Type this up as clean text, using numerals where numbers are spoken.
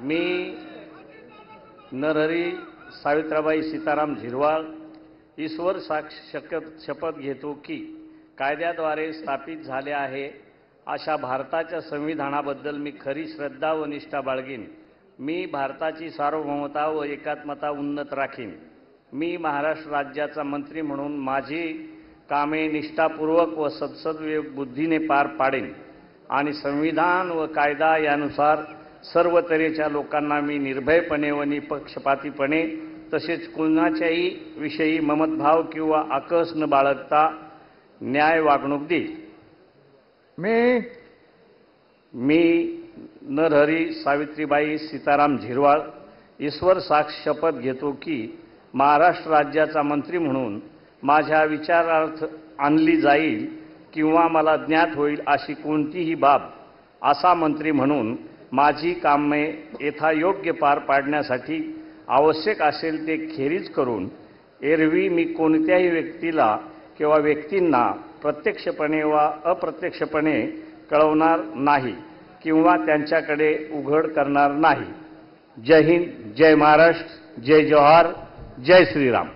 मी नरहरी सावित्राबाई सीताराम झिरवाळ ईश्वर साक्ष शपथ घेतो की कायद्याद्वारे स्थापित झाले आहे अशा भारताच्या संविधानाबद्दल मी खरी श्रद्धा व निष्ठा बाळगीन। मी भारताची सार्वभौमता व एकात्मता उन्नत राखीन। मी महाराष्ट्र राज्याचा मंत्री म्हणून माझी कामे निष्ठापूर्वक व सद्सद्विवेक बुद्धीने पार पाडेन आणि संविधान व कायदा यानुसार सर्व तऱ्हेच्या लोकांना मी निर्भयपणे व निपक्षपातीपणे तसेच कोणाच्याही विषयी ममतभाव किंवा आकस न बाळगता न्याय वागणूक देईल। मी नरहरी सावित्रीबाई सीताराम झिरवाळ ईश्वर साक्ष शपथ घेतो की महाराष्ट्र राज्याचा मंत्री म्हणून माझ्या विचारार्थ आणली जाईल किंवा मला ज्ञात होईल अशी कोणतीही बाब असा मंत्री म्हणून माझी कामे यथायोग्य पार पाडण्यासाठी आवश्यक असेल ते खेरीज करून एरवी मी कोणत्याही व्यक्तीला किंवा व्यक्तींना प्रत्यक्षपणे वा अप्रत्यक्षपणे कळवणार नाही किंवा त्यांच्याकडे उघड करणार नाही। जय हिंद, जय महाराष्ट्र, जय जोहार, जय श्रीराम।